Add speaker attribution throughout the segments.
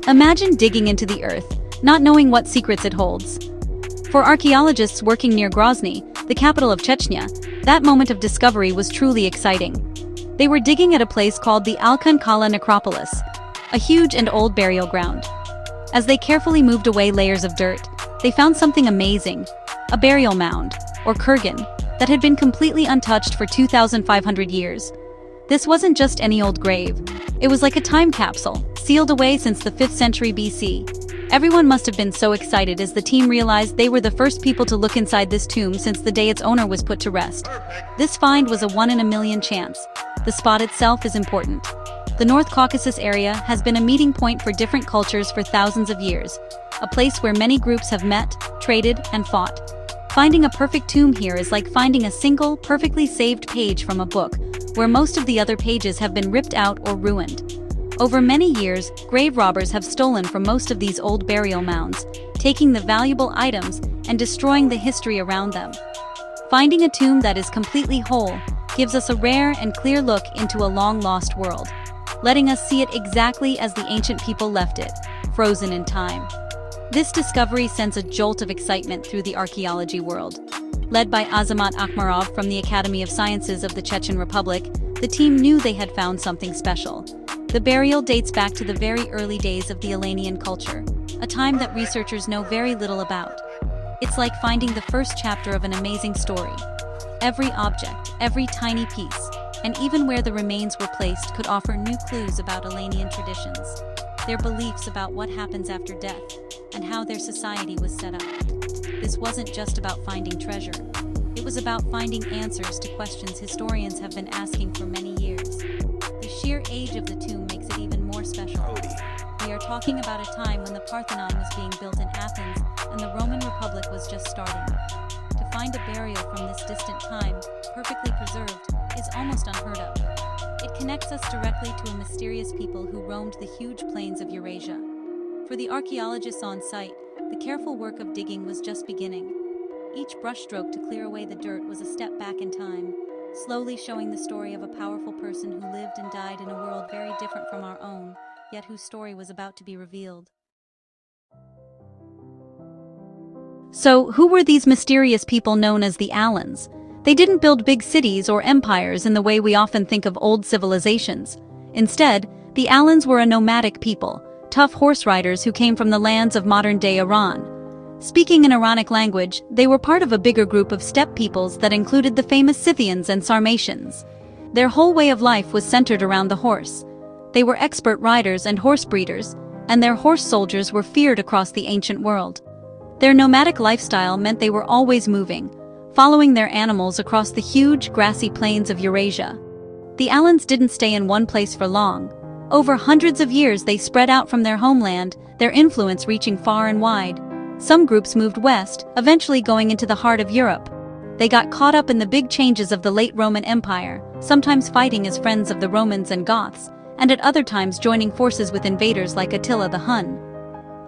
Speaker 1: Imagine digging into the earth, not knowing what secrets it holds. For archaeologists working near Grozny, the capital of Chechnya, that moment of discovery was truly exciting. They were digging at a place called the Alkan necropolis, a huge and old burial ground. As they carefully moved away layers of dirt, they found something amazing, a burial mound, or kurgan, that had been completely untouched for 2,500 years. This wasn't just any old grave. It was like a time capsule, sealed away since the 5th century BC. Everyone must have been so excited as the team realized they were the first people to look inside this tomb since the day its owner was put to rest. This find was a 1 in a million chance. The spot itself is important. The North Caucasus area has been a meeting point for different cultures for thousands of years, a place where many groups have met, traded, and fought. Finding a perfect tomb here is like finding a single, perfectly saved page from a book, where most of the other pages have been ripped out or ruined. Over many years, grave robbers have stolen from most of these old burial mounds, taking the valuable items and destroying the history around them. Finding a tomb that is completely whole gives us a rare and clear look into a long-lost world, letting us see it exactly as the ancient people left it, frozen in time. This discovery sends a jolt of excitement through the archaeology world. Led by Azamat Akhmarov from the Academy of Sciences of the Chechen Republic, the team knew they had found something special. The burial dates back to the very early days of the Alanian culture, a time that researchers know very little about. It's like finding the first chapter of an amazing story. Every object, every tiny piece, and even where the remains were placed could offer new clues about Alanian traditions, their beliefs about what happens after death, and how their society was set up. This wasn't just about finding treasure. It was about finding answers to questions historians have been asking for many years. The sheer age of the tomb makes it even more special. We are talking about a time when the Parthenon was being built in Athens and the Roman Republic was just starting. To find a burial from this distant time, perfectly preserved, is almost unheard of. It connects us directly to a mysterious people who roamed the huge plains of Eurasia. For the archaeologists on site, the careful work of digging was just beginning. Each brushstroke to clear away the dirt was a step back in time, slowly showing the story of a powerful person who lived and died in a world very different from our own, yet whose story was about to be revealed. So, who were these mysterious people known as the Alans? They didn't build big cities or empires in the way we often think of old civilizations. Instead, the Alans were a nomadic people, tough horse riders who came from the lands of modern-day Iran. Speaking in Iranic language, they were part of a bigger group of steppe peoples that included the famous Scythians and Sarmatians. Their whole way of life was centered around the horse. They were expert riders and horse breeders, and their horse soldiers were feared across the ancient world. Their nomadic lifestyle meant they were always moving, following their animals across the huge, grassy plains of Eurasia. The Alans didn't stay in one place for long. Over hundreds of years they spread out from their homeland, their influence reaching far and wide. Some groups moved west, eventually going into the heart of Europe. They got caught up in the big changes of the late Roman Empire, sometimes fighting as friends of the Romans and Goths, and at other times joining forces with invaders like Attila the Hun.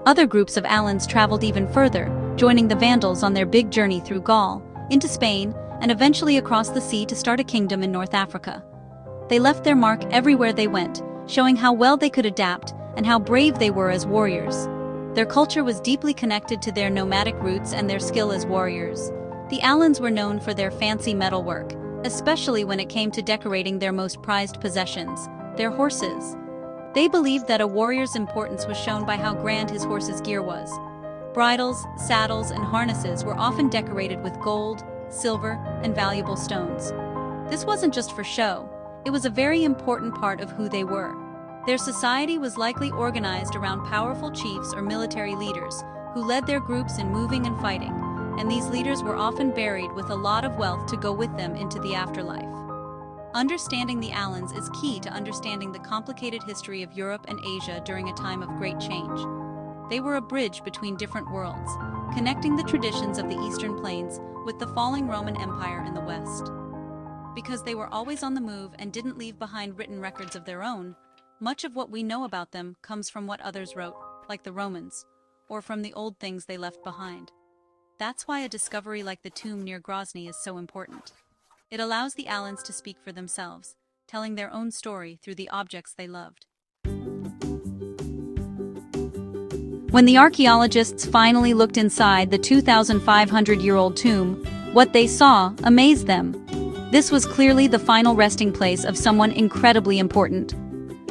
Speaker 1: Other groups of Alans traveled even further, joining the Vandals on their big journey through Gaul, into Spain, and eventually across the sea to start a kingdom in North Africa. They left their mark everywhere they went, showing how well they could adapt and how brave they were as warriors. Their culture was deeply connected to their nomadic roots and their skill as warriors. The Alans were known for their fancy metalwork, especially when it came to decorating their most prized possessions, their horses. They believed that a warrior's importance was shown by how grand his horse's gear was. Bridles, saddles, and harnesses were often decorated with gold, silver, and valuable stones. This wasn't just for show. It was a very important part of who they were. Their society was likely organized around powerful chiefs or military leaders who led their groups in moving and fighting, and these leaders were often buried with a lot of wealth to go with them into the afterlife. Understanding the Alans is key to understanding the complicated history of Europe and Asia during a time of great change. They were a bridge between different worlds, connecting the traditions of the Eastern Plains with the falling Roman Empire in the West. Because they were always on the move and didn't leave behind written records of their own, much of what we know about them comes from what others wrote, like the Romans, or from the old things they left behind. That's why a discovery like the tomb near Grozny is so important. It allows the Alans to speak for themselves, telling their own story through the objects they loved. When the archaeologists finally looked inside the 2,500-year-old tomb, what they saw amazed them. This was clearly the final resting place of someone incredibly important.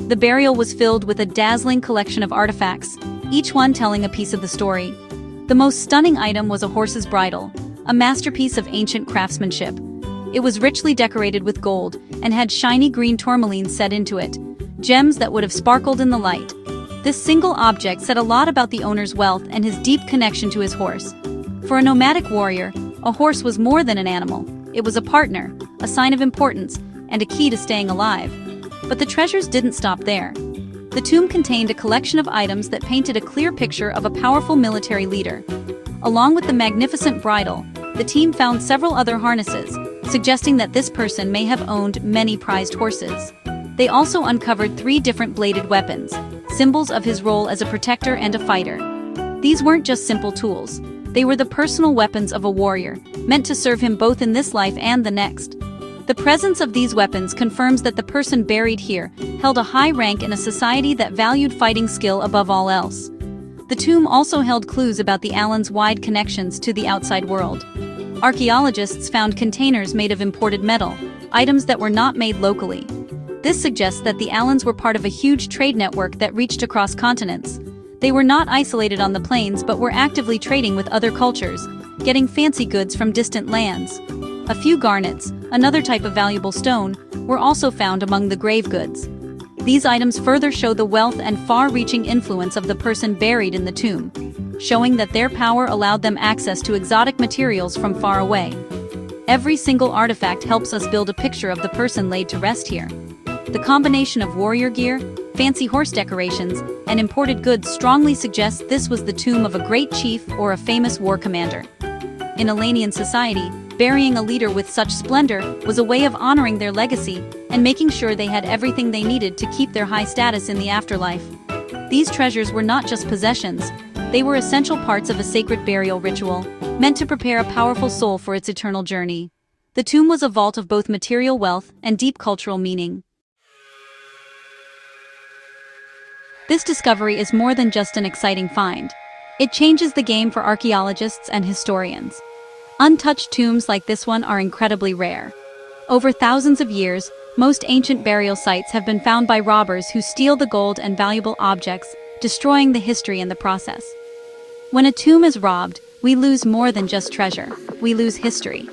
Speaker 1: The burial was filled with a dazzling collection of artifacts, each one telling a piece of the story. The most stunning item was a horse's bridle, a masterpiece of ancient craftsmanship. It was richly decorated with gold and had shiny green tourmaline set into it, gems that would have sparkled in the light. This single object said a lot about the owner's wealth and his deep connection to his horse. For a nomadic warrior, a horse was more than an animal. It was a partner, a sign of importance, and a key to staying alive. But the treasures didn't stop there. The tomb contained a collection of items that painted a clear picture of a powerful military leader. Along with the magnificent bridle, the team found several other harnesses, suggesting that this person may have owned many prized horses. They also uncovered 3 different bladed weapons, symbols of his role as a protector and a fighter. These weren't just simple tools. They were the personal weapons of a warrior, meant to serve him both in this life and the next. The presence of these weapons confirms that the person buried here held a high rank in a society that valued fighting skill above all else. The tomb also held clues about the Alans' wide connections to the outside world. Archaeologists found containers made of imported metal, items that were not made locally. This suggests that the Alans were part of a huge trade network that reached across continents. They were not isolated on the plains but were actively trading with other cultures, getting fancy goods from distant lands. A few garnets, another type of valuable stone, were also found among the grave goods. These items further show the wealth and far-reaching influence of the person buried in the tomb, showing that their power allowed them access to exotic materials from far away. Every single artifact helps us build a picture of the person laid to rest here. The combination of warrior gear, fancy horse decorations, and imported goods strongly suggests this was the tomb of a great chief or a famous war commander. In Alanian society, burying a leader with such splendor was a way of honoring their legacy and making sure they had everything they needed to keep their high status in the afterlife. These treasures were not just possessions, they were essential parts of a sacred burial ritual, meant to prepare a powerful soul for its eternal journey. The tomb was a vault of both material wealth and deep cultural meaning. This discovery is more than just an exciting find. It changes the game for archaeologists and historians. Untouched tombs like this one are incredibly rare. Over thousands of years, most ancient burial sites have been found by robbers who steal the gold and valuable objects, destroying the history in the process. When a tomb is robbed, we lose more than just treasure. We lose history.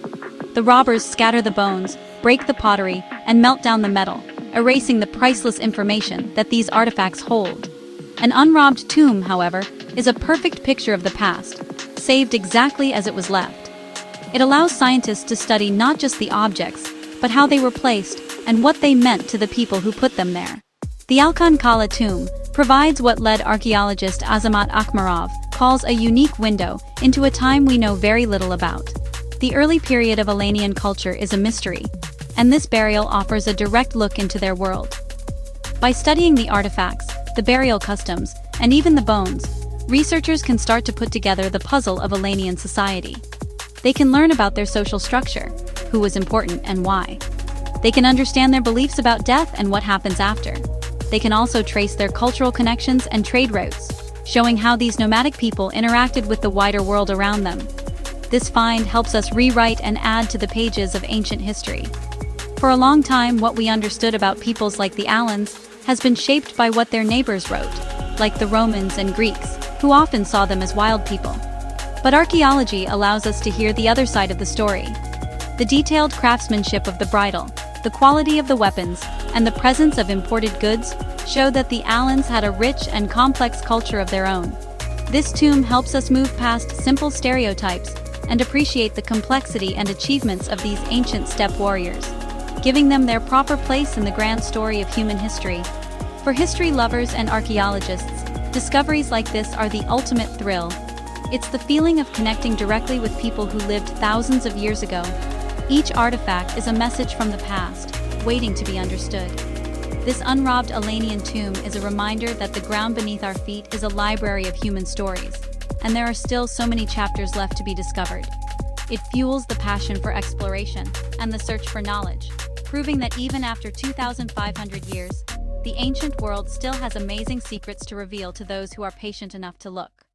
Speaker 1: The robbers scatter the bones, break the pottery, and melt down the metal, erasing the priceless information that these artifacts hold. An unrobbed tomb, however, is a perfect picture of the past, saved exactly as it was left. It allows scientists to study not just the objects, but how they were placed and what they meant to the people who put them there. The Alkan Kala tomb provides what lead archaeologist Azamat Akhmarov calls a unique window into a time we know very little about. The early period of Alanian culture is a mystery, and this burial offers a direct look into their world. By studying the artifacts, the burial customs, and even the bones, researchers can start to put together the puzzle of Alanian society. They can learn about their social structure, who was important and why. They can understand their beliefs about death and what happens after. They can also trace their cultural connections and trade routes, showing how these nomadic people interacted with the wider world around them. This find helps us rewrite and add to the pages of ancient history. For a long time, what we understood about peoples like the Alans has been shaped by what their neighbors wrote, like the Romans and Greeks, who often saw them as wild people. But archaeology allows us to hear the other side of the story. The detailed craftsmanship of the bridle, the quality of the weapons, and the presence of imported goods show that the Alans had a rich and complex culture of their own. This tomb helps us move past simple stereotypes and appreciate the complexity and achievements of these ancient steppe warriors, giving them their proper place in the grand story of human history. For history lovers and archaeologists, discoveries like this are the ultimate thrill. It's the feeling of connecting directly with people who lived thousands of years ago. Each artifact is a message from the past, waiting to be understood. This unrobbed Alanian tomb is a reminder that the ground beneath our feet is a library of human stories, and there are still so many chapters left to be discovered. It fuels the passion for exploration and the search for knowledge. proving that even after 2,500 years, the ancient world still has amazing secrets to reveal to those who are patient enough to look.